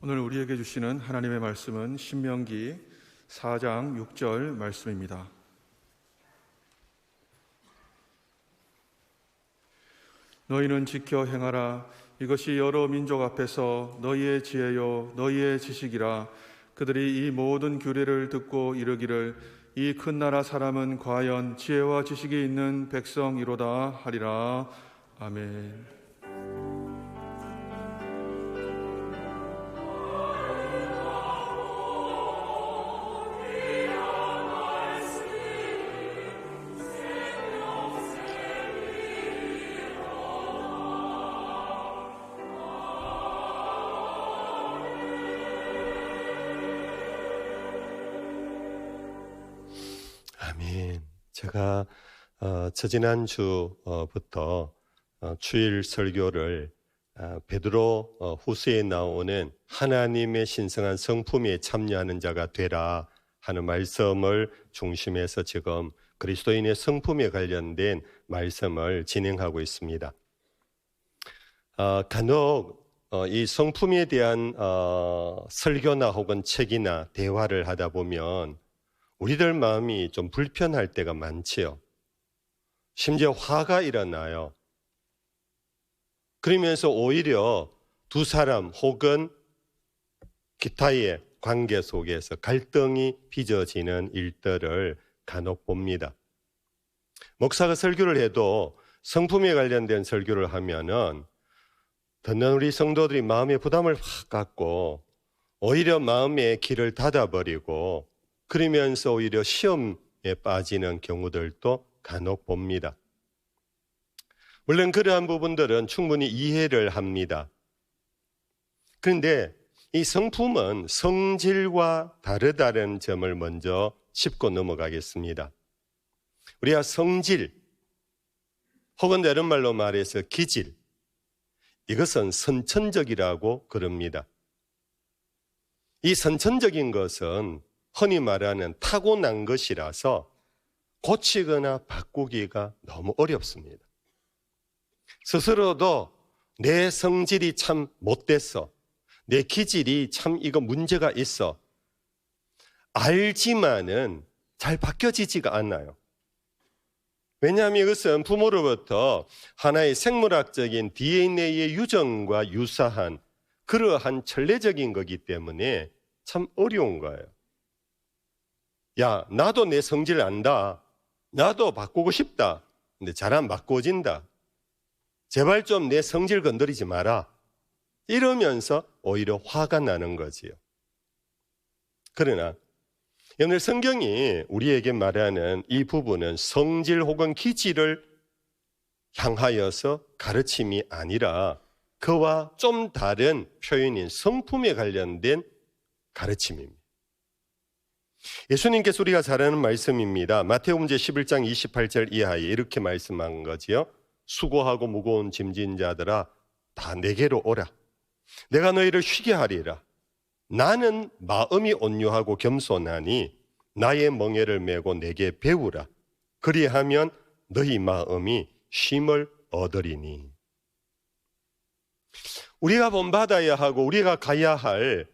오늘 우리에게 주시는 하나님의 말씀은 신명기 4장 6절 말씀입니다. 너희는 지켜 행하라. 이것이 여러 민족 앞에서 너희의 지혜요 너희의 지식이라. 그들이 이 모든 규례를 듣고 이르기를 이 큰 나라 사람은 과연 지혜와 지식이 있는 백성이로다 하리라. 아멘. 아멘. 제가 지난주부터 주일 설교를 베드로 후서에 나오는 하나님의 신성한 성품에 참여하는 자가 되라 하는 말씀을 중심해서 지금 그리스도인의 성품에 관련된 말씀을 진행하고 있습니다. 간혹 이 성품에 대한 설교나 혹은 책이나 대화를 하다 보면 우리들 마음이 좀 불편할 때가 많지요. 심지어 화가 일어나요. 그러면서 오히려 두 사람 혹은 기타의 관계 속에서 갈등이 빚어지는 일들을 간혹 봅니다. 목사가 설교를 해도 성품에 관련된 설교를 하면은 듣는 우리 성도들이 마음의 부담을 확 갖고 오히려 마음의 길을 닫아버리고 그러면서 오히려 시험에 빠지는 경우들도 간혹 봅니다. 물론 그러한 부분들은 충분히 이해를 합니다. 그런데 이 성품은 성질과 다르다는 점을 먼저 짚고 넘어가겠습니다. 우리가 성질 혹은 다른 말로 말해서 기질, 이것은 선천적이라고 그럽니다. 이 선천적인 것은 흔히 말하는 타고난 것이라서 고치거나 바꾸기가 너무 어렵습니다. 스스로도 내 성질이 참 못됐어, 내 기질이 참 이거 문제가 있어 알지만은 잘 바뀌어지지가 않아요. 왜냐하면 이것은 부모로부터 하나의 생물학적인 DNA의 유전과 유사한 그러한 천례적인 거기 때문에 참 어려운 거예요. 야, 나도 내 성질 안다. 나도 바꾸고 싶다. 근데 잘 안 바꿔진다. 제발 좀 내 성질 건드리지 마라. 이러면서 오히려 화가 나는 거지요. 그러나 오늘 성경이 우리에게 말하는 이 부분은 성질 혹은 기질을 향하여서 가르침이 아니라 그와 좀 다른 표현인 성품에 관련된 가르침입니다. 예수님께서 우리가 잘 아는 말씀입니다. 마태복음 11장 28절 이하에 이렇게 말씀한 거지요. 수고하고 무거운 짐진 자들아 다 내게로 오라. 내가 너희를 쉬게 하리라. 나는 마음이 온유하고 겸손하니 나의 멍에를 메고 내게 배우라. 그리하면 너희 마음이 쉼을 얻으리니. 우리가 본받아야 하고 우리가 가야 할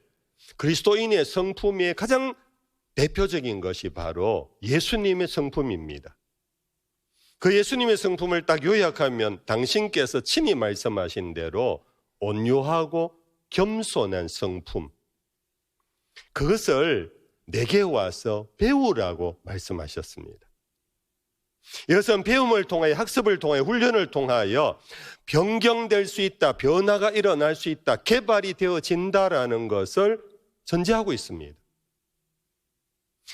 그리스도인의 성품의 가장 대표적인 것이 바로 예수님의 성품입니다. 그 예수님의 성품을 딱 요약하면 당신께서 친히 말씀하신 대로 온유하고 겸손한 성품, 그것을 내게 와서 배우라고 말씀하셨습니다. 이것은 배움을 통하여 학습을 통하여 훈련을 통하여 변경될 수 있다, 변화가 일어날 수 있다, 개발이 되어진다라는 것을 전제하고 있습니다.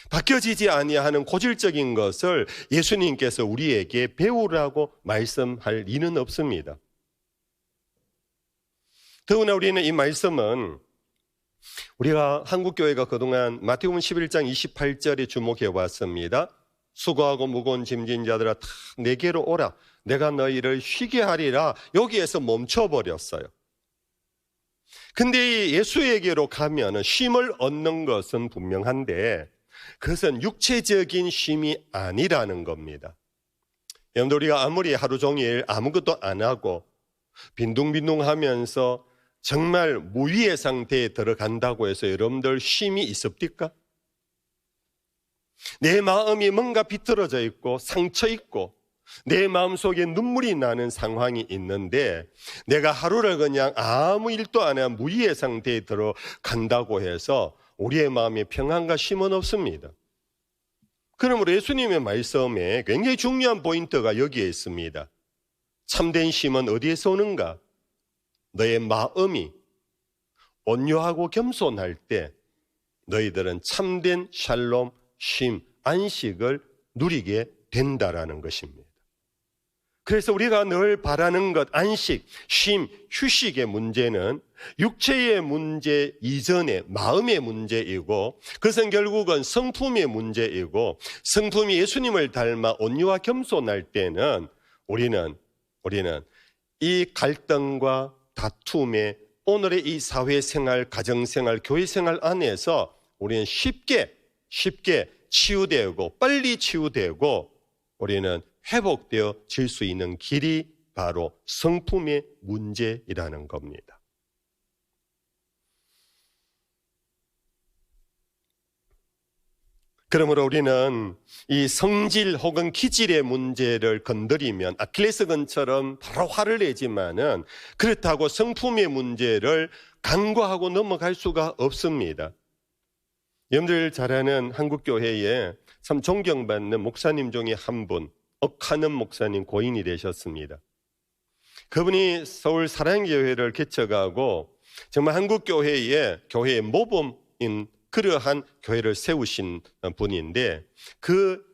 바뀌어지지 아니하는 고질적인 것을 예수님께서 우리에게 배우라고 말씀할 리는 없습니다. 더구나 우리는 이 말씀은 우리가 한국교회가 그동안 마태복음 11장 28절에 주목해 왔습니다. 수고하고 무거운 짐진 자들아 다 내게로 오라. 내가 너희를 쉬게 하리라. 여기에서 멈춰버렸어요. 근데 이 예수에게로 가면 쉼을 얻는 것은 분명한데 그것은 육체적인 쉼이 아니라는 겁니다. 여러분들, 우리가 아무리 하루 종일 아무것도 안 하고 빈둥빈둥하면서 정말 무위의 상태에 들어간다고 해서 여러분들 쉼이 있습니까? 내 마음이 뭔가 비틀어져 있고 상처 있고 내 마음속에 눈물이 나는 상황이 있는데 내가 하루를 그냥 아무 일도 안 해 무위의 상태에 들어간다고 해서 우리의 마음에 평안과 쉼은 없습니다. 그러므로 예수님의 말씀에 굉장히 중요한 포인트가 여기에 있습니다. 참된 쉼은 어디에서 오는가? 너의 마음이 온유하고 겸손할 때 너희들은 참된 샬롬, 쉼, 안식을 누리게 된다라는 것입니다. 그래서 우리가 늘 바라는 것, 안식, 쉼, 휴식의 문제는 육체의 문제 이전에 마음의 문제이고 그것은 결국은 성품의 문제이고 성품이 예수님을 닮아 온유와 겸손할 때는 우리는 이 갈등과 다툼에 오늘의 이 사회생활, 가정생활, 교회생활 안에서 우리는 쉽게 치유되고 빨리 치유되고 우리는 회복되어질 수 있는 길이 바로 성품의 문제이라는 겁니다. 그러므로 우리는 이 성질 혹은 기질의 문제를 건드리면 아킬레스건처럼 바로 화를 내지만은 그렇다고 성품의 문제를 간과하고 넘어갈 수가 없습니다. 여러분들 잘 아는 한국교회에 참 존경받는 목사님 중에 한 분, 억하는 목사님 고인이 되셨습니다. 그분이 서울 사랑교회를 개척하고 정말 한국교회의 모범인 그러한 교회를 세우신 분인데 그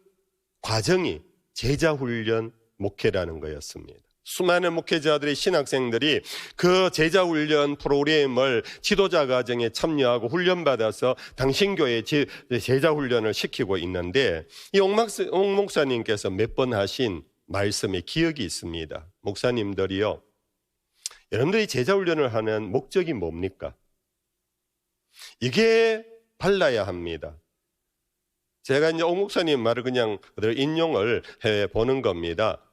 과정이 제자훈련 목회라는 거였습니다. 수많은 목회자들의 신학생들이 그 제자훈련 프로그램을 지도자 과정에 참여하고 훈련받아서 당신 교회에 제자훈련을 시키고 있는데 이 옥 목사님께서 몇 번 하신 말씀에 기억이 있습니다. 목사님들이요, 여러분들이 제자훈련을 하는 목적이 뭡니까? 이게 발라야 합니다. 제가 이제 옥 목사님 말을 그냥 그대로 인용을 해보는 겁니다.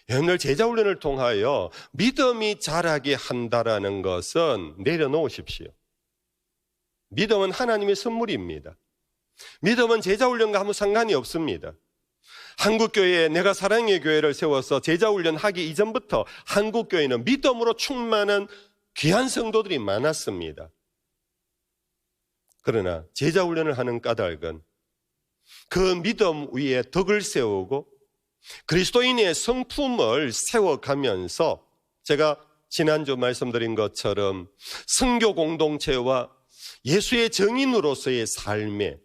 여러분들 제자훈련을 통하여 믿음이 자라게 한다라는 것은 내려놓으십시오. 믿음은 하나님의 선물입니다. 믿음은 제자훈련과 아무 상관이 없습니다. 한국교회에 내가 사랑의 교회를 세워서 제자훈련 하기 이전부터 한국교회는 믿음으로 충만한 귀한 성도들이 많았습니다. 그러나 제자훈련을 하는 까닭은 그 믿음 위에 덕을 세우고 그리스도인의 성품을 세워가면서 제가 지난주 말씀드린 것처럼 선교 공동체와 예수의 증인으로서의 삶에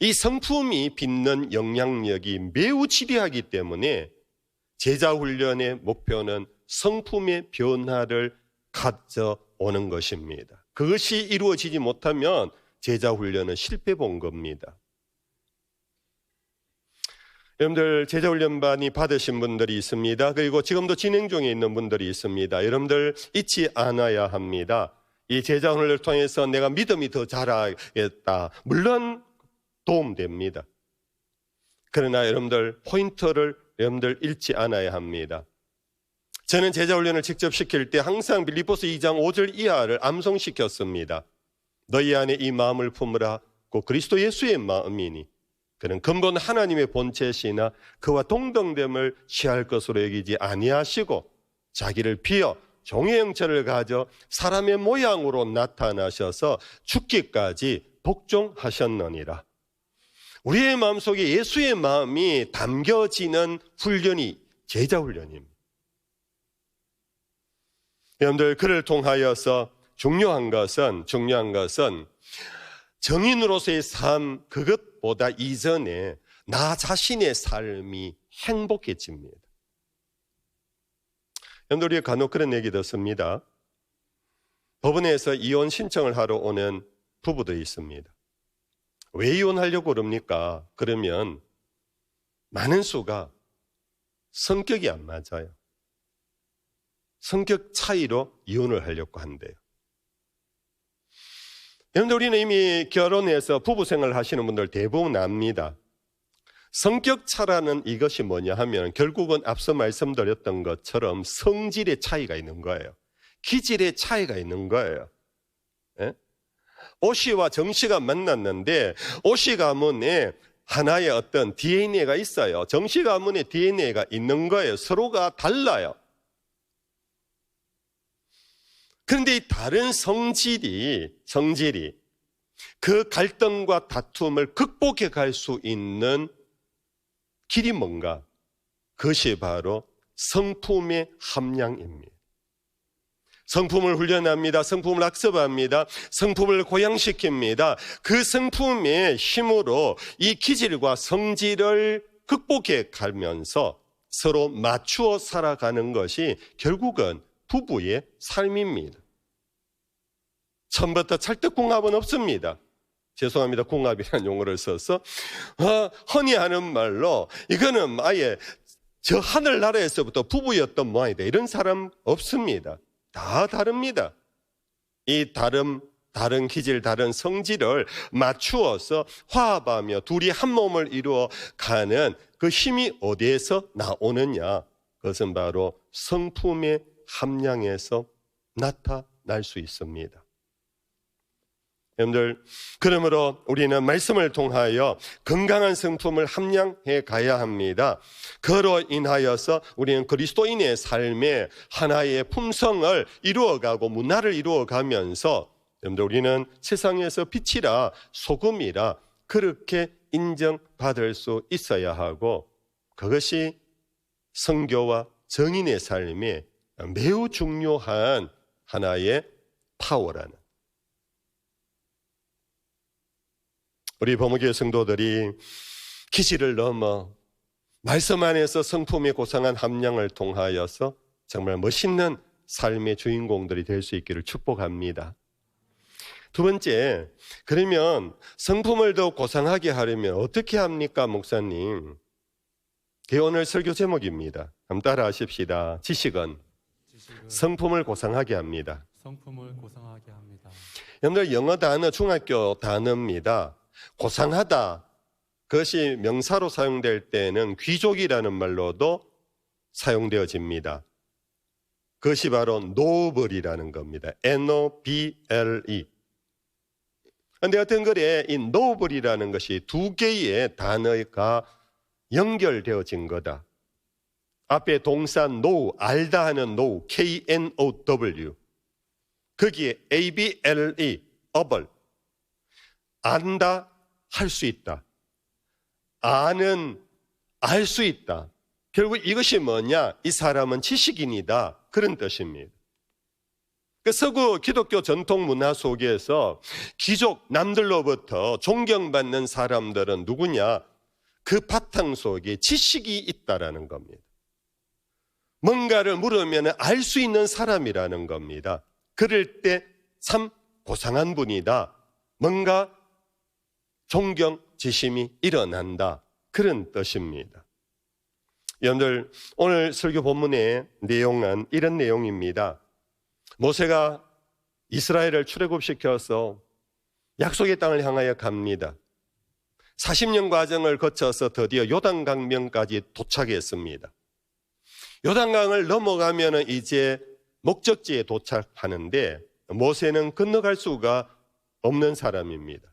이 성품이 빚는 영향력이 매우 지대하기 때문에 제자훈련의 목표는 성품의 변화를 가져오는 것입니다. 그것이 이루어지지 못하면 제자훈련은 실패 본 겁니다. 여러분들 제자훈련반이 받으신 분들이 있습니다. 그리고 지금도 진행 중에 있는 분들이 있습니다. 여러분들 잊지 않아야 합니다. 이 제자훈련을 통해서 내가 믿음이 더 자라겠다. 물론 도움됩니다. 그러나 여러분들 포인트를 여러분들 잃지 않아야 합니다. 저는 제자훈련을 직접 시킬 때 항상 빌립보서 2장 5절 이하를 암송시켰습니다. 너희 안에 이 마음을 품으라. 곧 그리스도 예수의 마음이니 그는 근본 하나님의 본체시나 그와 동등됨을 취할 것으로 여기지 아니하시고 자기를 비어 종의 형체를 가져 사람의 모양으로 나타나셔서 죽기까지 복종하셨느니라. 우리의 마음속에 예수의 마음이 담겨지는 훈련이 제자훈련입니다. 여러분들 그를 통하여서 중요한 것은 정인으로서의 삶 그것보다 이전에 나 자신의 삶이 행복해집니다. 여러분들 우리 간혹 그런 얘기 듣습니다. 법원에서 이혼 신청을 하러 오는 부부들이 있습니다. 왜 이혼하려고 그럽니까? 그러면 많은 수가 성격이 안 맞아요. 성격 차이로 이혼을 하려고 한대요. 여러분들 우리는 이미 결혼해서 부부 생활을 하시는 분들 대부분 압니다. 성격 차라는 이것이 뭐냐 하면 결국은 앞서 말씀드렸던 것처럼 성질의 차이가 있는 거예요. 기질의 차이가 있는 거예요. 예? 오씨와 정씨가 만났는데 오씨 가문에 하나의 어떤 DNA가 있어요. 정씨 가문에 DNA가 있는 거예요. 서로가 달라요. 그런데 이 다른 성질이 그 갈등과 다툼을 극복해 갈 수 있는 길이 뭔가? 그것이 바로 성품의 함량입니다. 성품을 훈련합니다. 성품을 학습합니다. 성품을 고양시킵니다. 그 성품의 힘으로 이 기질과 성질을 극복해 가면서 서로 맞추어 살아가는 것이 결국은 부부의 삶입니다. 처음부터 찰떡궁합은 없습니다. 죄송합니다. 궁합이라는 용어를 써서 흔히 하는 말로 이거는 아예 저 하늘나라에서부터 부부였던 모양이다. 이런 사람 없습니다. 다 다릅니다. 이 다른 기질, 다른 성질을 맞추어서 화합하며 둘이 한 몸을 이루어 가는 그 힘이 어디에서 나오느냐? 그것은 바로 성품의 함량에서 나타날 수 있습니다. 여러분들, 그러므로 우리는 말씀을 통하여 건강한 성품을 함량해 가야 합니다. 그로 인하여서 우리는 그리스도인의 삶에 하나의 품성을 이루어가고 문화를 이루어가면서 여러분들, 우리는 세상에서 빛이라 소금이라 그렇게 인정받을 수 있어야 하고, 그것이 선교와 정인의 삶에 매우 중요한 하나의 파워라는, 우리 범어교회 성도들이 기질을 넘어 말씀 안에서 성품의 고상한 함량을 통하여서 정말 멋있는 삶의 주인공들이 될 수 있기를 축복합니다. 두 번째, 그러면 성품을 더 고상하게 하려면 어떻게 합니까, 목사님? 그게 오늘 설교 제목입니다. 한번 따라 하십시다. 지식은 성품을 고상하게 합니다. 성품을 고상하게 합니다. 여러분들, 영어 단어, 중학교 단어입니다. 고상하다, 그것이 명사로 사용될 때는 귀족이라는 말로도 사용되어집니다. 그것이 바로 noble이라는 겁니다. N-O-B-L-E. 그런데 어떤 글에 이 noble이라는 것이 두 개의 단어가 연결되어진 거다. 앞에 동사 know, 알다 하는 know, K-N-O-W. 거기에 A-B-L-E, able. 안다, 할 수 있다. 아는, 알 수 있다. 결국 이것이 뭐냐? 이 사람은 지식인이다. 그런 뜻입니다. 그 서구 기독교 전통 문화 속에서 귀족, 남들로부터 존경받는 사람들은 누구냐? 그 바탕 속에 지식이 있다라는 겁니다. 뭔가를 물으면 알 수 있는 사람이라는 겁니다. 그럴 때 참 고상한 분이다. 뭔가 존경지심이 일어난다. 그런 뜻입니다. 여러분들, 오늘 설교 본문의 내용은 이런 내용입니다. 모세가 이스라엘을 출애굽시켜서 약속의 땅을 향하여 갑니다. 40년 과정을 거쳐서 드디어 요단강명까지 도착했습니다. 요단강을 넘어가면 이제 목적지에 도착하는데 모세는 건너갈 수가 없는 사람입니다.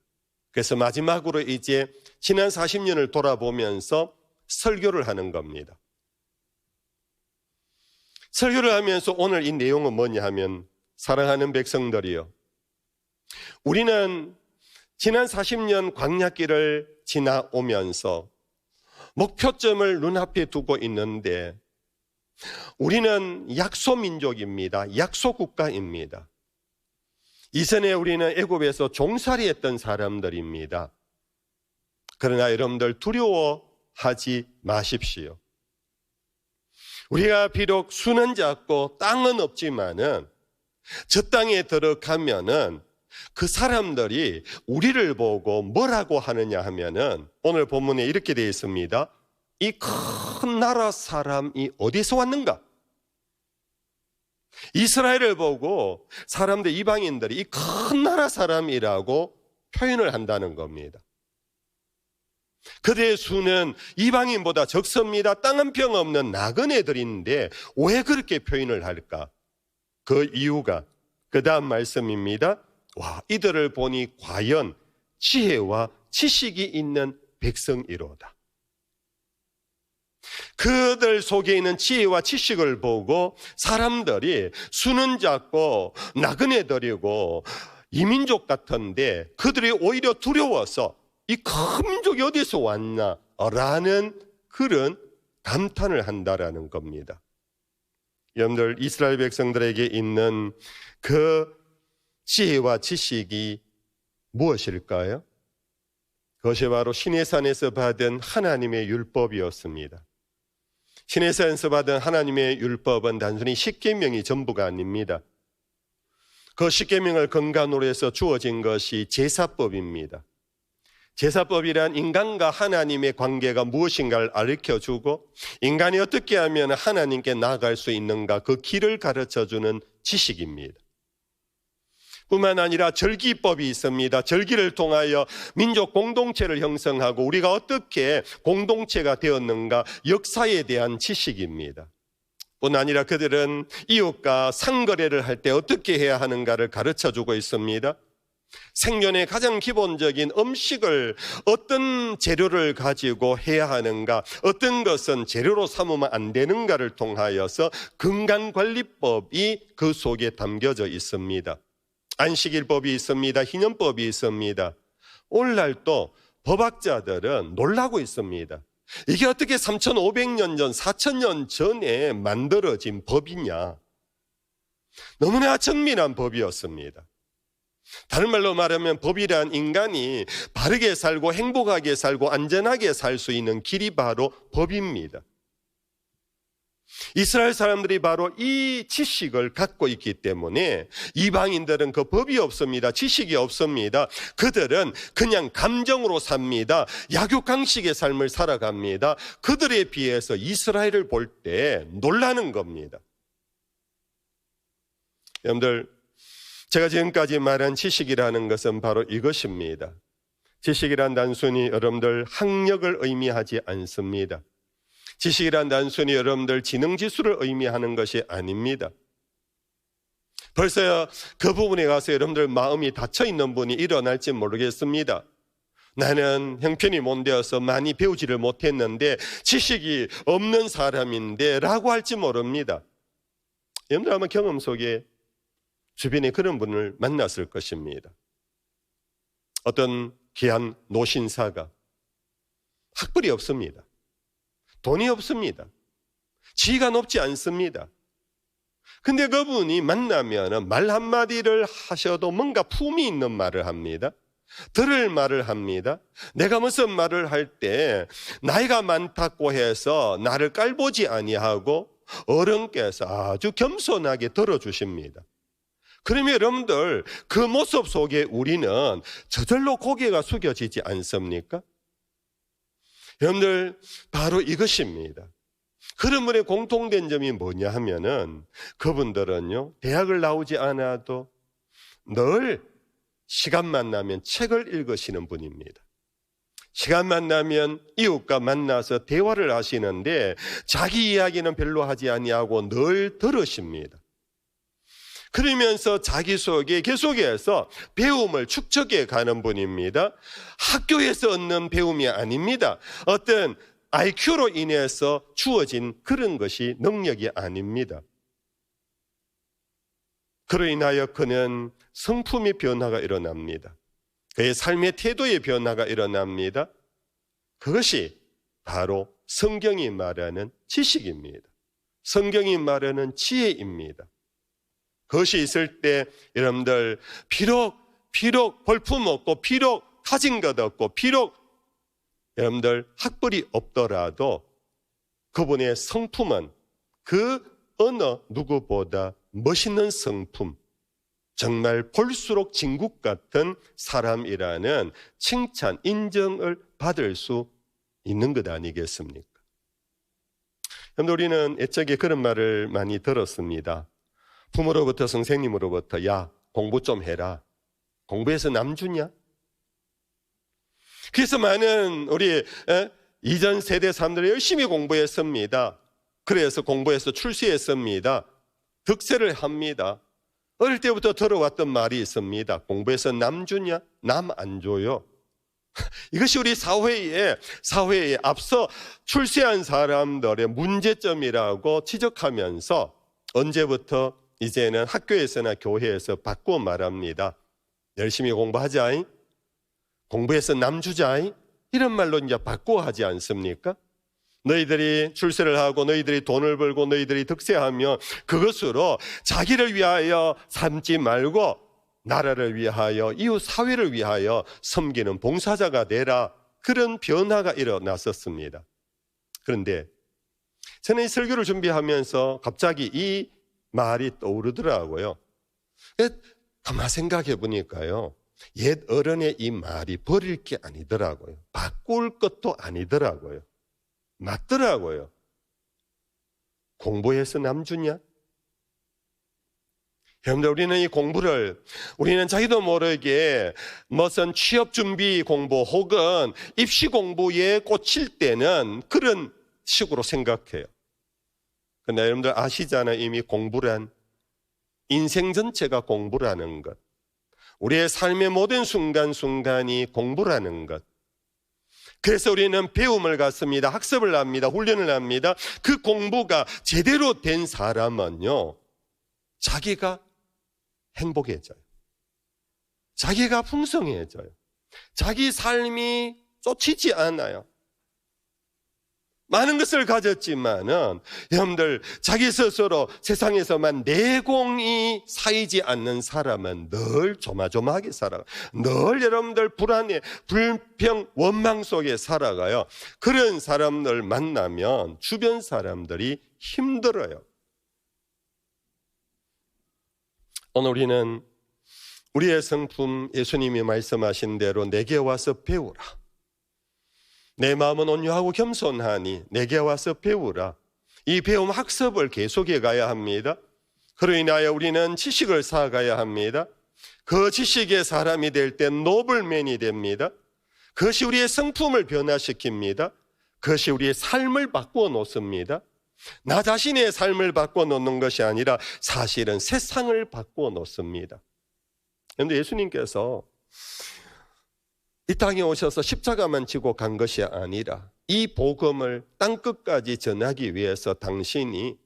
그래서 마지막으로 이제 지난 40년을 돌아보면서 설교를 하는 겁니다. 설교를 하면서 오늘 이 내용은 뭐냐 하면, 사랑하는 백성들이요, 우리는 지난 40년 광야길을 지나오면서 목표점을 눈앞에 두고 있는데 우리는 약소민족입니다. 약소국가입니다. 이전에 우리는 애굽에서 종살이했던 사람들입니다. 그러나 여러분들, 두려워하지 마십시오. 우리가 비록 수는 작고 땅은 없지만은 저 땅에 들어가면은 그 사람들이 우리를 보고 뭐라고 하느냐 하면은, 오늘 본문에 이렇게 되어 있습니다. 이 큰 나라 사람이 어디서 왔는가? 이스라엘을 보고 사람들, 이방인들이 이 큰 나라 사람이라고 표현을 한다는 겁니다. 그들의 수는 이방인보다 적습니다. 땅 한 평 없는 나그네들인데 왜 그렇게 표현을 할까? 그 이유가 그 다음 말씀입니다. 와, 이들을 보니 과연 지혜와 지식이 있는 백성이로다. 그들 속에 있는 지혜와 지식을 보고 사람들이 수는 작고 나그네들이고 이민족 같은데 그들이 오히려 두려워서 이 큰 민족이 어디서 왔나 라는 그런 감탄을 한다라는 겁니다. 여러분들, 이스라엘 백성들에게 있는 그 지혜와 지식이 무엇일까요? 그것이 바로 시내산에서 받은 하나님의 율법이었습니다. 시내산에서 받은 하나님의 율법은 단순히 십계명이 전부가 아닙니다. 그 십계명을 근간으로 해서 주어진 것이 제사법입니다. 제사법이란 인간과 하나님의 관계가 무엇인가를 가르쳐주고 인간이 어떻게 하면 하나님께 나아갈 수 있는가 그 길을 가르쳐주는 지식입니다. 뿐만 아니라 절기법이 있습니다. 절기를 통하여 민족 공동체를 형성하고 우리가 어떻게 공동체가 되었는가 역사에 대한 지식입니다. 뿐 아니라 그들은 이웃과 상거래를 할 때 어떻게 해야 하는가를 가르쳐주고 있습니다. 생존의 가장 기본적인 음식을 어떤 재료를 가지고 해야 하는가, 어떤 것은 재료로 삼으면 안 되는가를 통하여서 건강관리법이 그 속에 담겨져 있습니다. 안식일법이 있습니다. 희년법이 있습니다. 오늘날 또 법학자들은 놀라고 있습니다. 이게 어떻게 3,500년 전, 4,000년 전에 만들어진 법이냐. 너무나 정밀한 법이었습니다. 다른 말로 말하면 법이란 인간이 바르게 살고 행복하게 살고 안전하게 살 수 있는 길이 바로 법입니다. 이스라엘 사람들이 바로 이 지식을 갖고 있기 때문에 이방인들은 그 법이 없습니다. 지식이 없습니다. 그들은 그냥 감정으로 삽니다. 약육강식의 삶을 살아갑니다. 그들에 비해서 이스라엘을 볼 때 놀라는 겁니다. 여러분들, 제가 지금까지 말한 지식이라는 것은 바로 이것입니다. 지식이란 단순히 여러분들 학력을 의미하지 않습니다. 지식이란 단순히 여러분들 지능지수를 의미하는 것이 아닙니다. 벌써 그 부분에 가서 여러분들 마음이 닫혀있는 분이 일어날지 모르겠습니다. 나는 형편이 못 되어서 많이 배우지를 못했는데 지식이 없는 사람인데 라고 할지 모릅니다. 여러분들 아마 경험 속에 주변에 그런 분을 만났을 것입니다. 어떤 귀한 노신사가 학벌이 없습니다. 돈이 없습니다. 지위가 높지 않습니다. 근데 그분이 만나면 말 한마디를 하셔도 뭔가 품이 있는 말을 합니다. 들을 말을 합니다. 내가 무슨 말을 할 때 나이가 많다고 해서 나를 깔보지 아니하고 어른께서 아주 겸손하게 들어주십니다. 그러면 여러분들 그 모습 속에 우리는 저절로 고개가 숙여지지 않습니까? 여러분들 바로 이것입니다. 그런 분의 공통된 점이 뭐냐 하면은 그분들은요 대학을 나오지 않아도 늘 시간만 나면 책을 읽으시는 분입니다. 시간만 나면 이웃과 만나서 대화를 하시는데 자기 이야기는 별로 하지 아니하고 늘 들으십니다. 그러면서 자기 속에 계속해서 배움을 축적해 가는 분입니다. 학교에서 얻는 배움이 아닙니다. 어떤 IQ로 인해서 주어진 그런 것이 능력이 아닙니다. 그로 인하여 그는 성품의 변화가 일어납니다. 그의 삶의 태도의 변화가 일어납니다. 그것이 바로 성경이 말하는 지식입니다. 성경이 말하는 지혜입니다. 그것이 있을 때 여러분들 비록 볼품 없고 비록 가진 것 없고 비록 여러분들 학벌이 없더라도 그분의 성품은 그 어느 누구보다 멋있는 성품, 정말 볼수록 진국 같은 사람이라는 칭찬, 인정을 받을 수 있는 것 아니겠습니까? 여러분, 우리는 옛적에 그런 말을 많이 들었습니다. 부모로부터 선생님으로부터 야 공부 좀 해라. 공부해서 남 주냐? 그래서 많은 우리 이전 세대 사람들이 열심히 공부했습니다. 그래서 공부해서 출세했습니다. 득세를 합니다. 어릴 때부터 들어왔던 말이 있습니다. 공부해서 남 주냐? 남 안 줘요. 이것이 우리 사회에 앞서 출세한 사람들의 문제점이라고 지적하면서 언제부터 이제는 학교에서나 교회에서 바꾸어 말합니다. 열심히 공부하자, 공부해서 남 주자, 이런 말로 이제 바꾸어 하지 않습니까? 너희들이 출세를 하고 너희들이 돈을 벌고 너희들이 득세하면 그것으로 자기를 위하여 삼지 말고 나라를 위하여 이웃 사회를 위하여 섬기는 봉사자가 되라. 그런 변화가 일어났었습니다. 그런데 저는 이 설교를 준비하면서 갑자기 이 말이 떠오르더라고요. 가만 생각해 보니까요, 옛 어른의 이 말이 버릴 게 아니더라고요. 바꿀 것도 아니더라고요. 맞더라고요. 공부해서 남 주냐? 여러분들, 우리는 이 공부를, 우리는 자기도 모르게 무슨 취업 준비 공부 혹은 입시 공부에 꽂힐 때는 그런 식으로 생각해요. 그런데 여러분들 아시잖아요. 이미 공부란, 인생 전체가 공부라는 것, 우리의 삶의 모든 순간순간이 공부라는 것. 그래서 우리는 배움을 갖습니다. 학습을 합니다. 훈련을 합니다. 그 공부가 제대로 된 사람은요, 자기가 행복해져요. 자기가 풍성해져요. 자기 삶이 쫓이지 않아요. 많은 것을 가졌지만은 여러분들, 자기 스스로 세상에서만 내공이 쌓이지 않는 사람은 늘 조마조마하게 살아가요. 늘 여러분들 불안해, 불평, 원망 속에 살아가요. 그런 사람들 만나면 주변 사람들이 힘들어요. 오늘 우리는 우리의 성품, 예수님이 말씀하신 대로 내게 와서 배우라. 내 마음은 온유하고 겸손하니 내게 와서 배우라. 이 배움 학습을 계속해 가야 합니다. 그로 인하여 우리는 지식을 쌓아가야 합니다. 그 지식의 사람이 될 때 노블맨이 됩니다. 그것이 우리의 성품을 변화시킵니다. 그것이 우리의 삶을 바꾸어 놓습니다. 나 자신의 삶을 바꾸어 놓는 것이 아니라 사실은 세상을 바꾸어 놓습니다. 그런데 예수님께서 이 땅에 오셔서 십자가만 지고 간 것이 아니라 이 복음을 땅끝까지 전하기 위해서 당신이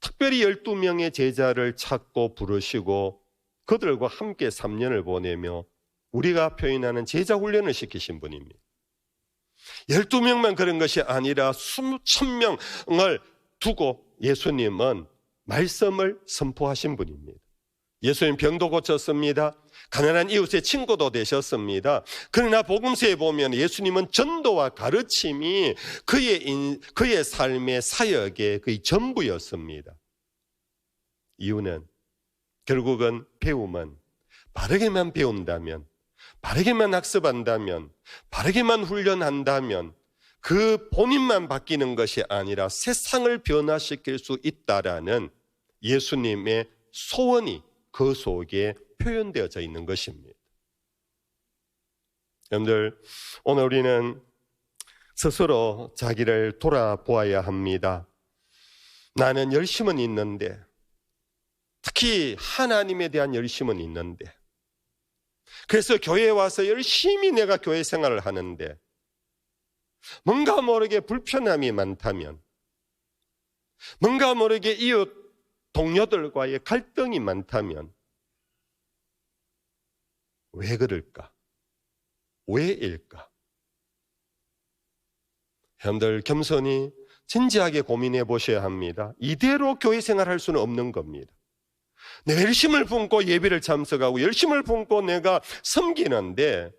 특별히 12명의 제자를 찾고 부르시고 그들과 함께 3년을 보내며 우리가 표현하는 제자 훈련을 시키신 분입니다. 12명만 그런 것이 아니라 수천 명을 두고 예수님은 말씀을 선포하신 분입니다. 예수님 병도 고쳤습니다. 가난한 이웃의 친구도 되셨습니다. 그러나 복음서에 보면 예수님은 전도와 가르침이 그의 삶의 사역의 거의 전부였습니다. 이유는 결국은 배움은 바르게만 배운다면, 바르게만 학습한다면, 바르게만 훈련한다면 그 본인만 바뀌는 것이 아니라 세상을 변화시킬 수 있다라는 예수님의 소원이 그 속에 표현되어져 있는 것입니다. 여러분들, 오늘 우리는 스스로 자기를 돌아보아야 합니다. 나는 열심은 있는데, 특히 하나님에 대한 열심은 있는데, 그래서 교회에 와서 열심히 내가 교회 생활을 하는데 뭔가 모르게 불편함이 많다면, 뭔가 모르게 이웃 동료들과의 갈등이 많다면 왜 그럴까? 왜일까? 여러분들 겸손히 진지하게 고민해 보셔야 합니다. 이대로 교회 생활할 수는 없는 겁니다. 내가 열심을 품고 예배를 참석하고 열심을 품고 내가 섬기는데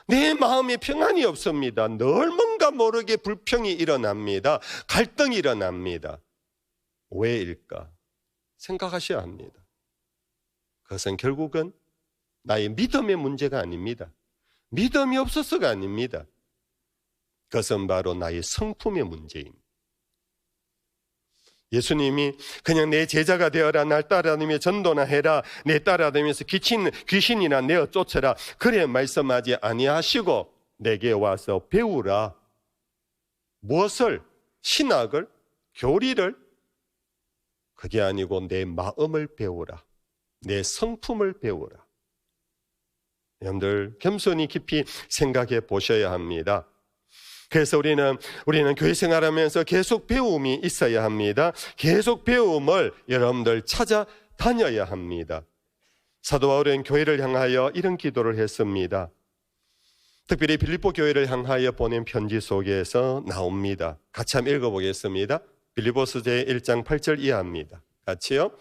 내 마음에 평안이 없습니다. 늘 뭔가 모르게 불평이 일어납니다. 갈등이 일어납니다. 왜일까? 생각하셔야 합니다. 그것은 결국은 나의 믿음의 문제가 아닙니다. 믿음이 없어서가 아닙니다. 그것은 바로 나의 성품의 문제입니다. 예수님이 그냥 내 제자가 되어라, 날 따라다니며 전도나 해라, 내 따라다니면서 귀신이나 내어 쫓아라, 그래 말씀하지 아니하시고 내게 와서 배우라. 무엇을? 신학을? 교리를? 그게 아니고 내 마음을 배우라. 내 성품을 배우라. 여러분들 겸손히 깊이 생각해 보셔야 합니다. 그래서 우리는 교회 생활하면서 계속 배움이 있어야 합니다. 계속 배움을 여러분들 찾아다녀야 합니다. 사도 바울은 교회를 향하여 이런 기도를 했습니다. 특별히 빌립보 교회를 향하여 보낸 편지 속에서 나옵니다. 같이 한번 읽어보겠습니다. 빌립보서 제1장 8절 이하입니다. 같이요.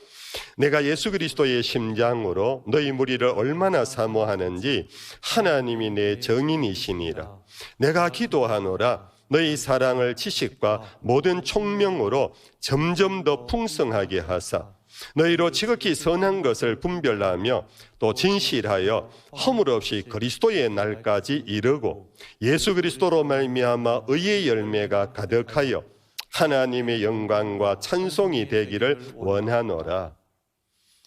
내가 예수 그리스도의 심장으로 너희 무리를 얼마나 사모하는지 하나님이 내 정인이시니라. 내가 기도하노라. 너희 사랑을 지식과 모든 총명으로 점점 더 풍성하게 하사 너희로 지극히 선한 것을 분별하며 또 진실하여 허물 없이 그리스도의 날까지 이르고 예수 그리스도로 말미암아 의의 열매가 가득하여 하나님의 영광과 찬송이 되기를 원하노라.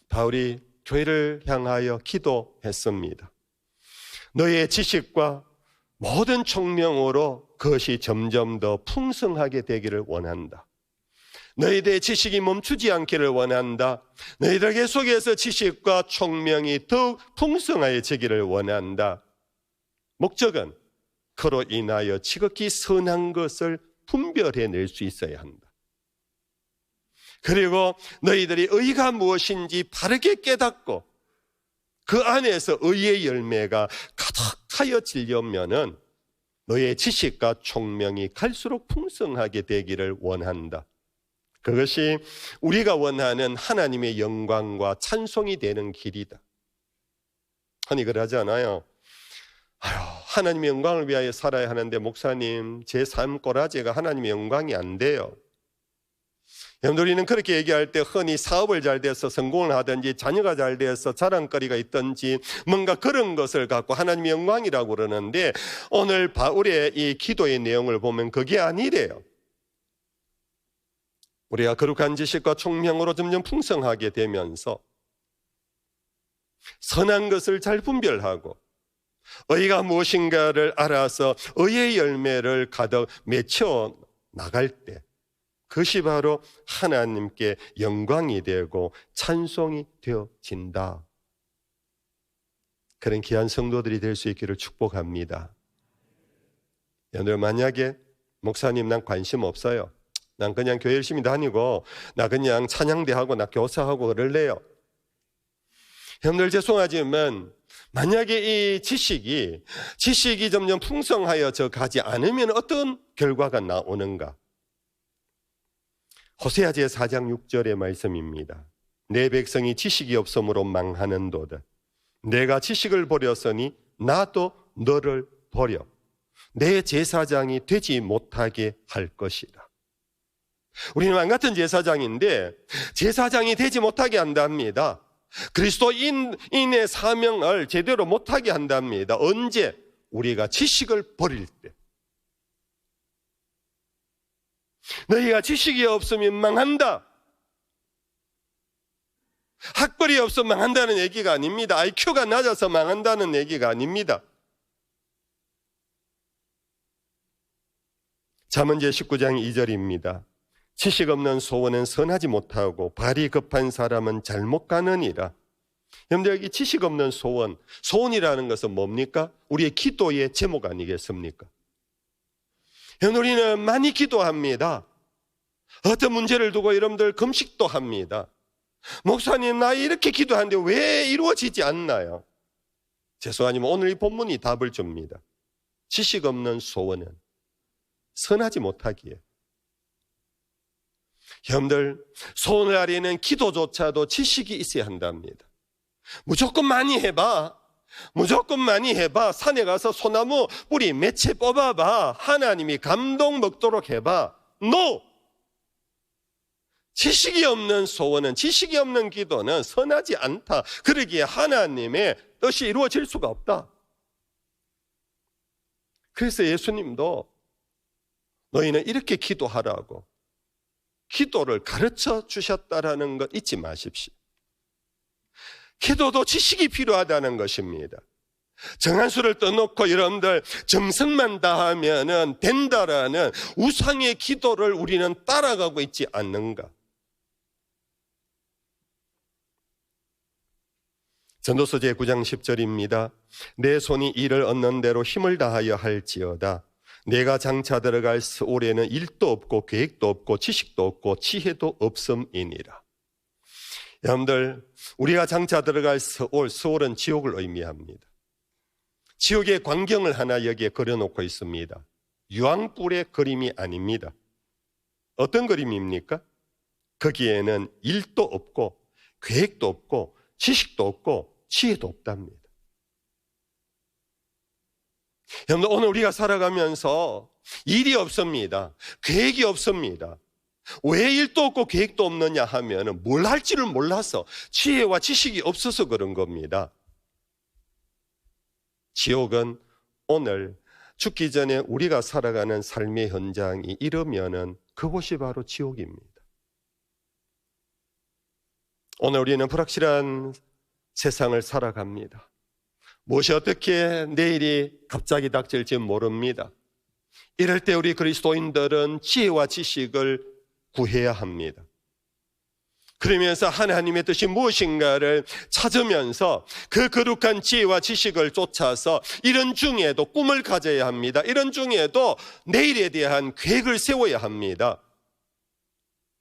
바울이 교회를 향하여 기도했습니다. 너희의 지식과 모든 총명으로 그것이 점점 더 풍성하게 되기를 원한다. 너희들의 지식이 멈추지 않기를 원한다. 너희들 계속해서 지식과 총명이 더욱 풍성해지기를 원한다. 목적은 그로 인하여 지극히 선한 것을 분별해낼 수 있어야 한다. 그리고 너희들이 의가 무엇인지 바르게 깨닫고 그 안에서 의의 열매가 가득하여지려면은 너의 지식과 총명이 갈수록 풍성하게 되기를 원한다. 그것이 우리가 원하는 하나님의 영광과 찬송이 되는 길이다. 아니 그러지 않아요? 하나님의 영광을 위하여 살아야 하는데 목사님 제 삶 꼬라지가 하나님의 영광이 안 돼요. 여러분들 우리는 그렇게 얘기할 때 흔히 사업을 잘 돼서 성공을 하든지 자녀가 잘 돼서 자랑거리가 있든지 뭔가 그런 것을 갖고 하나님의 영광이라고 그러는데 오늘 바울의 이 기도의 내용을 보면 그게 아니래요. 우리가 거룩한 지식과 총명으로 점점 풍성하게 되면서 선한 것을 잘 분별하고 의가 무엇인가를 알아서 의의 열매를 가득 맺혀 나갈 때 그것이 바로 하나님께 영광이 되고 찬송이 되어진다. 그런 귀한 성도들이 될 수 있기를 축복합니다. 여러분 만약에 목사님 난 관심 없어요. 난 그냥 교회 열심히 다니고 나 그냥 찬양대하고 나 교사하고 그럴래요. 여러분들 죄송하지만 만약에 이 지식이 점점 풍성하여져 가지 않으면 어떤 결과가 나오는가? 호세아 제4장 6절의 말씀입니다. 내 백성이 지식이 없음으로 망하는도다. 내가 지식을 버렸으니 나도 너를 버려 내 제사장이 되지 못하게 할 것이다. 우리는 왕같은 제사장인데 제사장이 되지 못하게 한답니다. 그리스도인의 사명을 제대로 못하게 한답니다. 언제? 우리가 지식을 버릴 때. 너희가 지식이 없으면 망한다. 학벌이 없으면 망한다는 얘기가 아닙니다. IQ가 낮아서 망한다는 얘기가 아닙니다. 잠언 제19장 2절입니다. 지식 없는 소원은 선하지 못하고 발이 급한 사람은 잘못 가느니라. 여러분들 여기 지식 없는 소원이라는 것은 뭡니까? 우리의 기도의 제목 아니겠습니까? 우리는 많이 기도합니다. 어떤 문제를 두고 여러분들 금식도 합니다. 목사님 나 이렇게 기도하는데 왜 이루어지지 않나요? 죄송하지만 오늘 이 본문이 답을 줍니다. 지식 없는 소원은 선하지 못하기에. 여러분들 소원을 아리는 기도조차도 지식이 있어야 한답니다. 무조건 많이 해봐. 산에 가서 소나무 뿌리 몇 채 뽑아봐. 하나님이 감동 먹도록 해봐. No! 지식이 없는 소원은, 지식이 없는 기도는 선하지 않다. 그러기에 하나님의 뜻이 이루어질 수가 없다. 그래서 예수님도 너희는 이렇게 기도하라고 기도를 가르쳐 주셨다라는 것 잊지 마십시오. 기도도 지식이 필요하다는 것입니다. 정한 수를 떠놓고 여러분들 정성만 다하면 된다라는 우상의 기도를 우리는 따라가고 있지 않는가? 전도서 제9장 10절입니다. 내 손이 이를 얻는 대로 힘을 다하여 할지어다. 내가 장차 들어갈 스올에는 일도 없고 계획도 없고 지식도 없고 지혜도 없음이니라. 여러분들, 우리가 장차 들어갈 스올은 지옥을 의미합니다. 지옥의 광경을 하나 여기에 그려놓고 있습니다. 유황불의 그림이 아닙니다. 어떤 그림입니까? 거기에는 일도 없고 계획도 없고 지식도 없고 지혜도 없답니다. 여러분, 오늘 우리가 살아가면서 일이 없습니다. 계획이 없습니다. 왜 일도 없고 계획도 없느냐 하면 뭘 할지를 몰라서, 지혜와 지식이 없어서 그런 겁니다. 지옥은 오늘 죽기 전에 우리가 살아가는 삶의 현장이 이러면은 그곳이 바로 지옥입니다. 오늘 우리는 불확실한 세상을 살아갑니다. 무엇이 어떻게 내일이 갑자기 닥칠지 모릅니다. 이럴 때 우리 그리스도인들은 지혜와 지식을 구해야 합니다. 그러면서 하나님의 뜻이 무엇인가를 찾으면서 그 거룩한 지혜와 지식을 쫓아서 이런 중에도 꿈을 가져야 합니다. 이런 중에도 내일에 대한 계획을 세워야 합니다.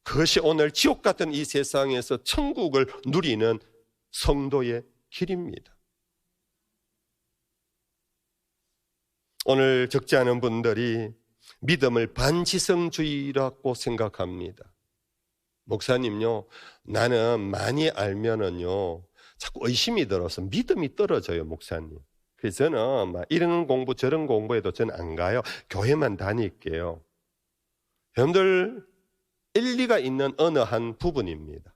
그것이 오늘 지옥 같은 이 세상에서 천국을 누리는 성도의 길입니다. 오늘 적지 않은 분들이 믿음을 반지성주의라고 생각합니다. 목사님요, 나는 많이 알면은요 자꾸 의심이 들어서 믿음이 떨어져요, 목사님. 그래서 저는 막 이런 공부 저런 공부해도 저는 안 가요. 교회만 다닐게요. 여러분들, 일리가 있는 어느 한 부분입니다.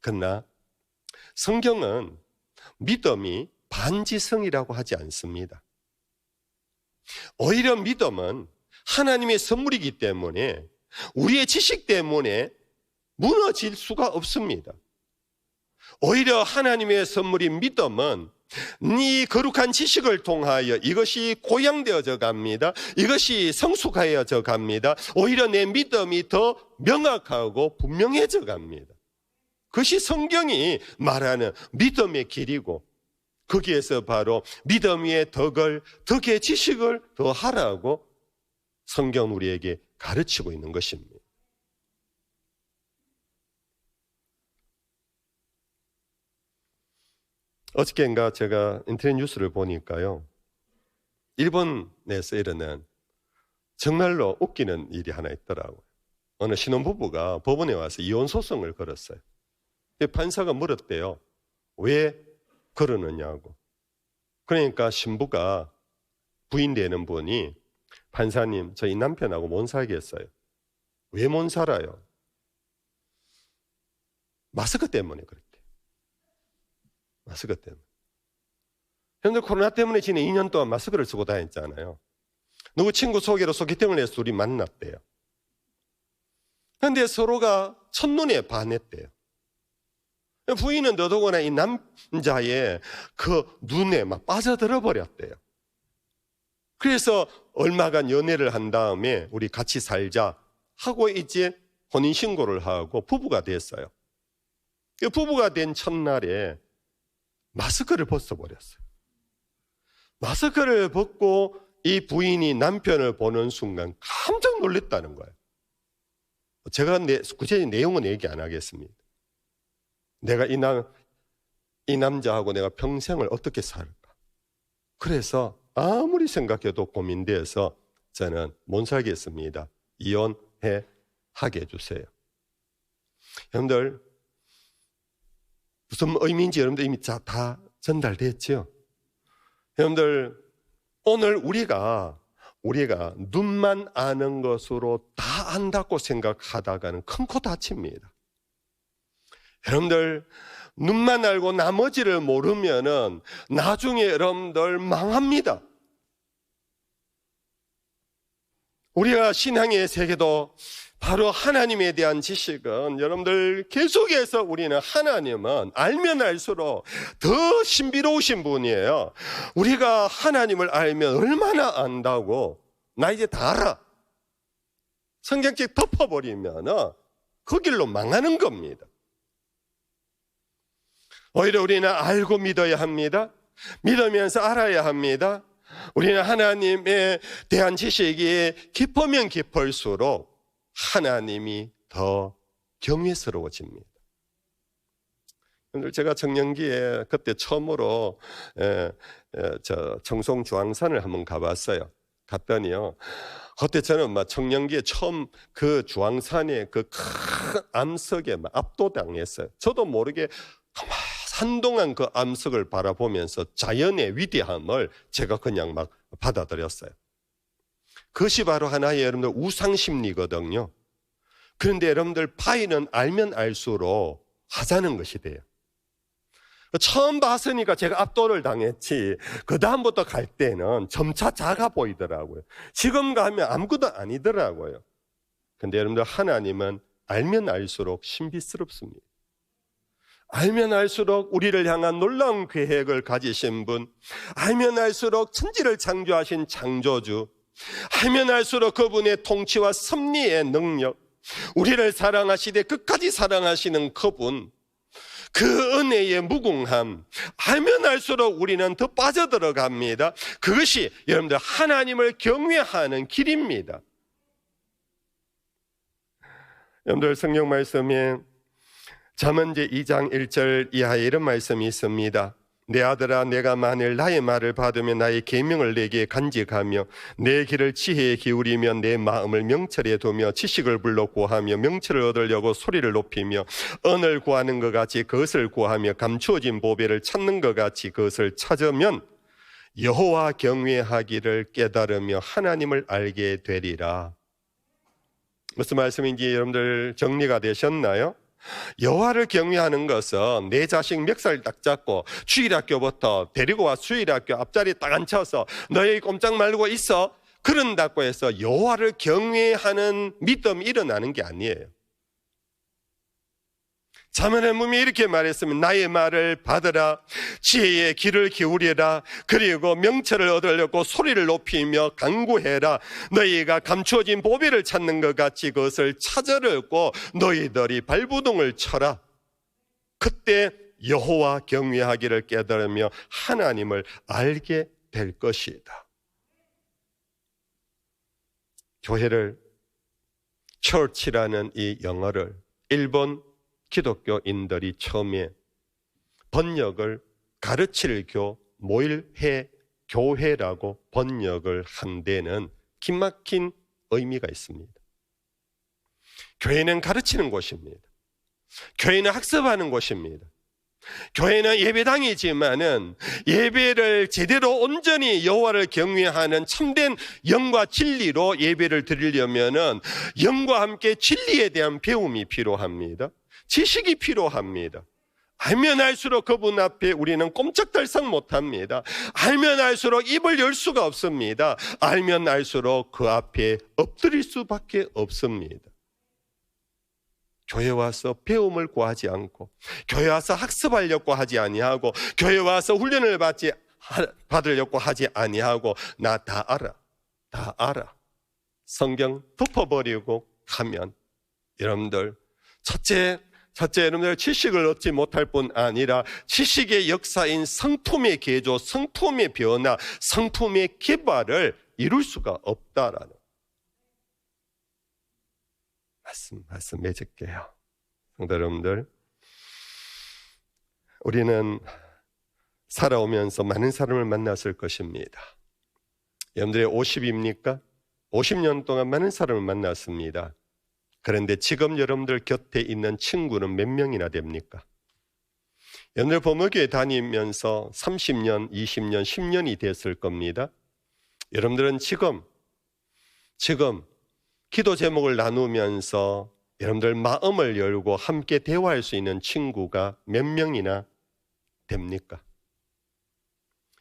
그러나 성경은 믿음이 반지성이라고 하지 않습니다. 오히려 믿음은 하나님의 선물이기 때문에 우리의 지식 때문에 무너질 수가 없습니다. 오히려 하나님의 선물인 믿음은 이 거룩한 지식을 통하여 이것이 고양되어져 갑니다. 이것이 성숙하여져 갑니다. 오히려 내 믿음이 더 명확하고 분명해져 갑니다. 그것이 성경이 말하는 믿음의 길이고, 거기에서 바로 믿음 위에 덕의 지식을 더 하라고 성경 우리에게 가르치고 있는 것입니다. 어저께인가 제가 인터넷 뉴스를 보니까요, 일본에서 일어난 정말로 웃기는 일이 하나 있더라고요. 어느 신혼부부가 법원에 와서 이혼 소송을 걸었어요. 판사가 물었대요. 왜 그러느냐고. 그러니까 신부가, 부인 되는 분이, 판사님, 저희 남편하고 못 살겠어요. 왜 못 살아요? 마스크 때문에 그랬대요. 마스크 때문에. 현재 코로나 때문에 지난 2년 동안 마스크를 쓰고 다녔잖아요. 누구 친구 소개로 소개팅을 해서 둘이 만났대요. 그런데 서로가 첫눈에 반했대요. 부인은 더더구나 이 남자의 그 눈에 막 빠져들어 버렸대요. 그래서 얼마간 연애를 한 다음에 우리 같이 살자 하고 이제 혼인신고를 하고 부부가 됐어요. 그 부부가 된 첫날에 마스크를 벗어버렸어요. 마스크를 벗고 이 부인이 남편을 보는 순간 깜짝 놀랐다는 거예요. 제가 구체적인 내용은 얘기 안 하겠습니다. 내가 이 남자하고 내가 평생을 어떻게 살까? 그래서 아무리 생각해도 고민돼서 저는 못 살겠습니다. 하게 해주세요. 여러분들, 무슨 의미인지 여러분들 이미 다 전달됐죠? 여러분들, 오늘 우리가 눈만 아는 것으로 다 안다고 생각하다가는 큰 코 다칩니다. 여러분들, 눈만 알고 나머지를 모르면은 나중에 여러분들 망합니다. 우리가 신앙의 세계도 바로 하나님에 대한 지식은, 여러분들, 계속해서 우리는 하나님은 알면 알수록 더 신비로우신 분이에요. 우리가 하나님을 알면 얼마나 안다고, 나 이제 다 알아, 성경책 덮어버리면 그 길로 망하는 겁니다. 오히려 우리는 알고 믿어야 합니다. 믿으면서 알아야 합니다. 우리는 하나님에 대한 지식이 깊으면 깊을수록 하나님이 더 경외스러워집니다. 제가 청년기에 그때 처음으로 청송 주황산을 한번 가봤어요. 갔더니요, 그때 저는 막 청년기에 처음 그 주황산의 그 큰 암석에 막 압도당했어요. 저도 모르게 한동안 그 암석을 바라보면서 자연의 위대함을 제가 그냥 막 받아들였어요. 그것이 바로 하나의 여러분들 우상심리거든요. 그런데 여러분들 바위는 알면 알수록 하자는 것이 돼요. 처음 봤으니까 제가 압도를 당했지, 그 다음부터 갈 때는 점차 작아 보이더라고요. 지금 가면 아무것도 아니더라고요. 근데 여러분들 하나님은 알면 알수록 신비스럽습니다. 알면 알수록 우리를 향한 놀라운 계획을 가지신 분, 알면 알수록 천지를 창조하신 창조주, 알면 알수록 그분의 통치와 섭리의 능력, 우리를 사랑하시되 끝까지 사랑하시는 그분, 그 은혜의 무궁함, 알면 알수록 우리는 더 빠져들어갑니다. 그것이 여러분들 하나님을 경외하는 길입니다. 여러분들 성경 말씀에 잠언제 2장 1절 이하에 이런 말씀이 있습니다. 내 아들아, 내가 만일 나의 말을 받으며 나의 계명을 내게 간직하며 내 길을 지혜에 기울이며 내 마음을 명철에 두며 지식을 불러 구하며 명철을 얻으려고 소리를 높이며 언을 구하는 것 같이 그것을 구하며 감추어진 보배를 찾는 것 같이 그것을 찾으면 여호와 경외하기를 깨달으며 하나님을 알게 되리라. 무슨 말씀인지 여러분들 정리가 되셨나요? 여호와를 경외하는 것은 내 자식 멱살 딱 잡고 주일학교부터 데리고 와 주일학교 앞자리에 딱 앉혀서 너희 꼼짝 말고 있어, 그런다고 해서 여호와를 경외하는 믿음이 일어나는 게 아니에요. 잠언의 몸이 이렇게 말했으면 나의 말을 받으라, 지혜의 귀를 기울이라, 그리고 명철을 얻으려고 소리를 높이며 간구해라. 너희가 감추어진 보배를 찾는 것 같이 그것을 찾으려고 너희들이 발부동을 쳐라. 그때 여호와 경외하기를 깨달으며 하나님을 알게 될 것이다. 교회를 church라는 이 영어를 일본 기독교인들이 처음에 번역을 가르칠 교, 모일회 교회라고 번역을 한 데는 기막힌 의미가 있습니다. 교회는 가르치는 곳입니다. 교회는 학습하는 곳입니다. 교회는 예배당이지만은 예배를 제대로 온전히 여호와를 경외하는 참된 영과 진리로 예배를 드리려면은 영과 함께 진리에 대한 배움이 필요합니다. 지식이 필요합니다. 알면 알수록 그분 앞에 우리는 꼼짝달싹 못합니다. 알면 알수록 입을 열 수가 없습니다. 알면 알수록 그 앞에 엎드릴 수밖에 없습니다. 교회 와서 배움을 구하지 않고, 교회 와서 학습하려고 하지 아니하고, 교회 와서 훈련을 받으려고 하지 아니하고, 나 다 알아. 성경 덮어버리고 가면 여러분들 첫째 여러분들 지식을 얻지 못할 뿐 아니라 지식의 역사인 성품의 개조, 성품의 변화, 성품의 개발을 이룰 수가 없다라는 말씀 맺을게요. 성도 여러분들, 우리는 살아오면서 많은 사람을 만났을 것입니다. 여러분들의 50입니까? 50년 동안 많은 사람을 만났습니다. 그런데 지금 여러분들 곁에 있는 친구는 몇 명이나 됩니까? 여러분들 범어교회 다니면서 30년, 20년, 10년이 됐을 겁니다. 여러분들은 지금 기도 제목을 나누면서 여러분들 마음을 열고 함께 대화할 수 있는 친구가 몇 명이나 됩니까?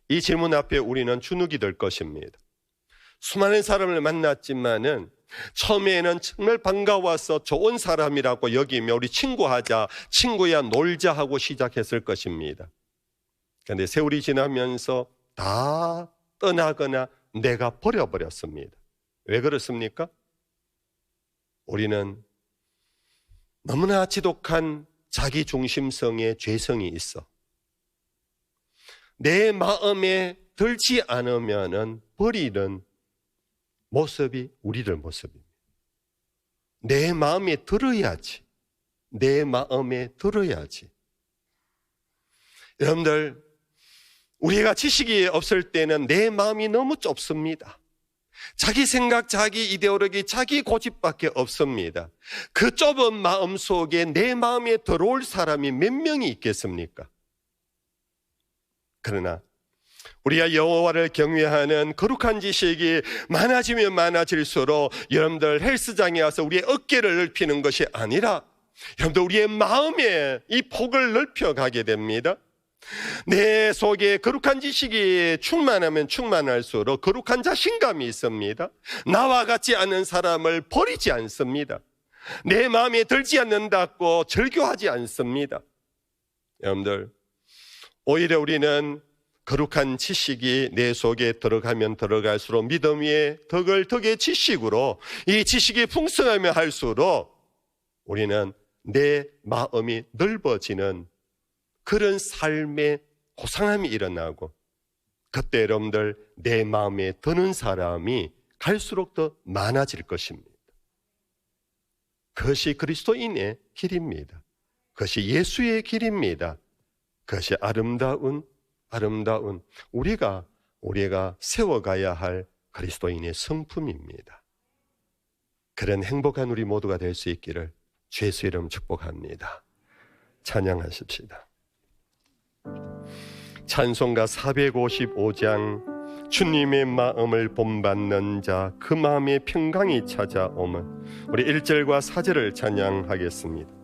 이 질문 앞에 우리는 주눅이 될 것입니다. 수많은 사람을 만났지만은 처음에는 정말 반가워서 좋은 사람이라고 여기며 우리 친구하자, 친구야 놀자 하고 시작했을 것입니다. 그런데 세월이 지나면서 다 떠나거나 내가 버려버렸습니다. 왜 그렇습니까? 우리는 너무나 지독한 자기 중심성의 죄성이 있어 내 마음에 들지 않으면은 버리는 모습이 우리들 모습입니다. 내 마음에 들어야지. 내 마음에 들어야지. 여러분들, 우리가 지식이 없을 때는 내 마음이 너무 좁습니다. 자기 생각, 자기 이데올로기, 자기 고집밖에 없습니다. 그 좁은 마음 속에 내 마음에 들어올 사람이 몇 명이 있겠습니까? 그러나 우리가 여호와를 경외하는 거룩한 지식이 많아지면 많아질수록 여러분들 헬스장에 와서 우리의 어깨를 넓히는 것이 아니라 여러분들 우리의 마음에 이 폭을 넓혀가게 됩니다. 내 속에 거룩한 지식이 충만하면 충만할수록 거룩한 자신감이 있습니다. 나와 같지 않은 사람을 버리지 않습니다. 내 마음에 들지 않는다고 절교하지 않습니다. 여러분들, 오히려 우리는 거룩한 지식이 내 속에 들어가면 들어갈수록 믿음 위에 덕의 지식으로 이 지식이 풍성하면 할수록 우리는 내 마음이 넓어지는 그런 삶의 고상함이 일어나고, 그때 여러분들 내 마음에 드는 사람이 갈수록 더 많아질 것입니다. 그것이 그리스도인의 길입니다. 그것이 예수의 길입니다. 그것이 아름다운 우리가 세워가야 할 그리스도인의 성품입니다. 그런 행복한 우리 모두가 될 수 있기를 주의 이름 축복합니다. 찬양하십시다. 찬송가 455장 주님의 마음을 본받는 자 그 마음에 평강이 찾아오면, 우리 1절과 4절을 찬양하겠습니다.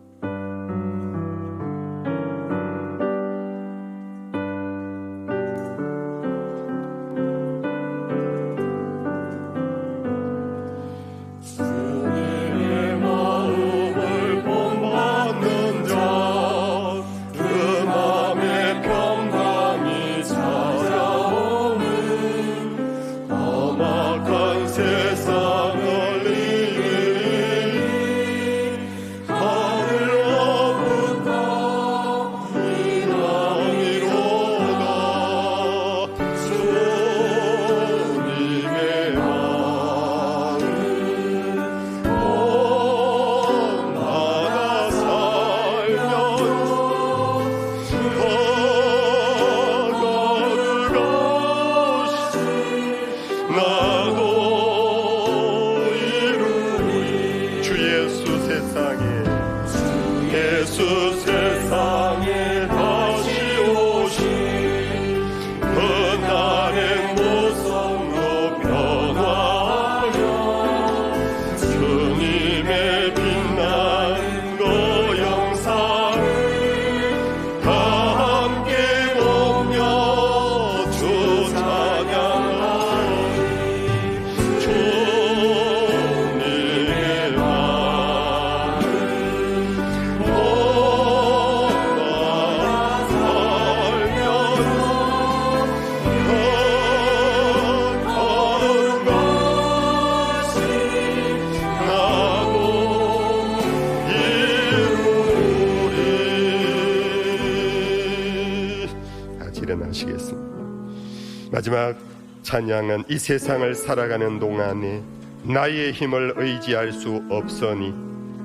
마지막 찬양은 이 세상을 살아가는 동안에 나의 힘을 의지할 수 없으니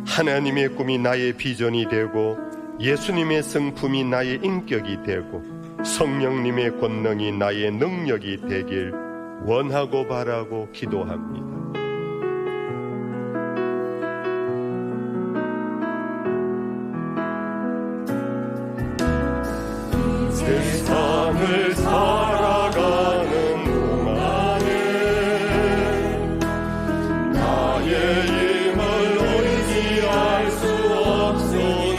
하나님의 꿈이 나의 비전이 되고 예수님의 성품이 나의 인격이 되고 성령님의 권능이 나의 능력이 되길 원하고 바라고 기도합니다. 세상을 살아가는 동안에 나의 힘을 의지할 수 없으니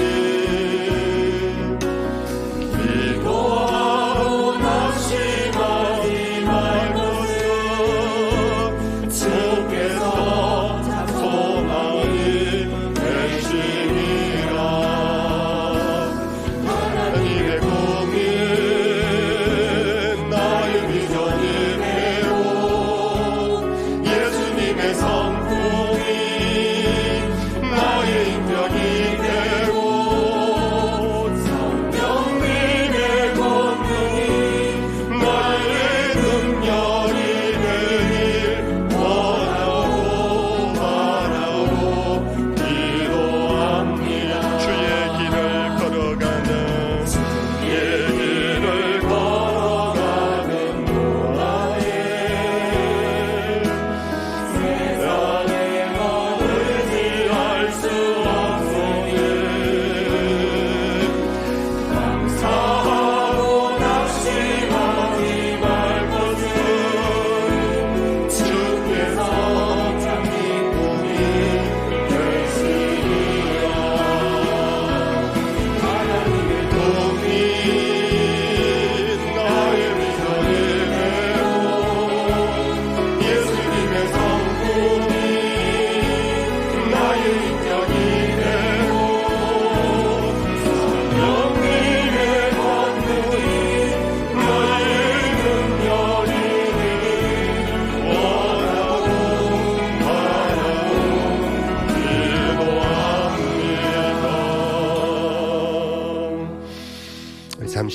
기도하고 낙심하지 말고서 주께서 소망이 되시니라. 하나님의 꿈이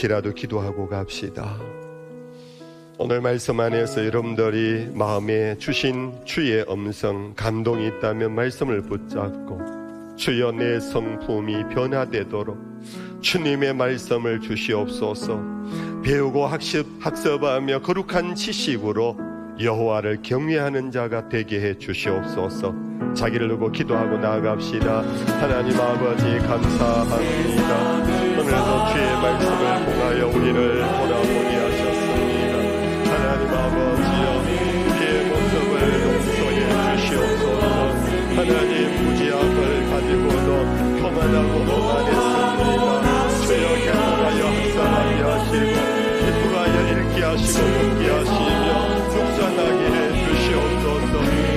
잠시라도 기도하고 갑시다. 오늘 말씀 안에서 여러분들이 마음에 주신 주의 음성, 감동이 있다면 말씀을 붙잡고 주여 내 성품이 변화되도록 주님의 말씀을 주시옵소서. 배우고 학습하며 거룩한 지식으로 여호와를 경외하는 자가 되게 해 주시옵소서. 자기를 두고 기도하고 나아갑시다. 하나님 아버지 감사합니다. 오늘도 주의 말씀을 통하여 우리를 돌아보게 하셨습니다. 하나님 아버지여, 우리의 모습을 용서해 주시옵소서. 하나님 무지함을 가지고도 평안하고 평안했습니다. 주여 향하여 학살하게 하시고 기쁘하여 읽게 하시고 듣게 하시며 묵상하게 해 주시옵소서.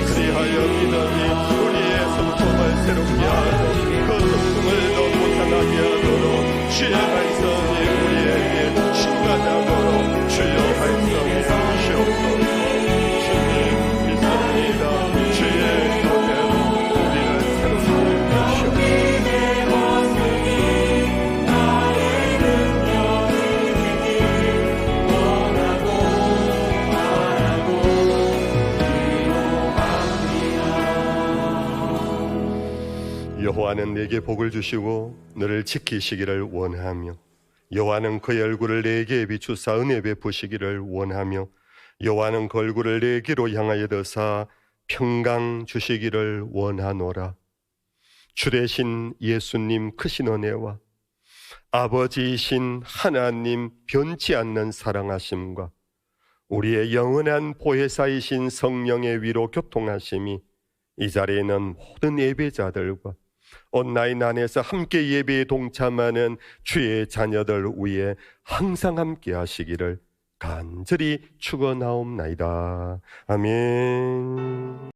그리하여 믿음이 우리의 성품을 새롭게 하고 그 성품을 더 고상하게 하도록 주의 말씀이 우리에게 충만하도록 주여 말씀해 주시옵소서. 주님 믿습니다. 주의 은혜로 우리를 새롭게 하시옵소서. 여호와는 내게 복을 주시고 너를 지키시기를 원하며 여호와는 그의 얼굴을 내게 비추사 은혜 베푸시기를 원하며 여호와는 그 얼굴을 내게로 향하여 드사 평강 주시기를 원하노라. 주 되신 예수님 크신 은혜와 아버지이신 하나님 변치 않는 사랑하심과 우리의 영원한 보혜사이신 성령의 위로 교통하심이 이 자리에 있는 모든 예배자들과 온라인 안에서 함께 예배에 동참하는 주의 자녀들 위에 항상 함께 하시기를 간절히 축원하옵나이다. 아멘.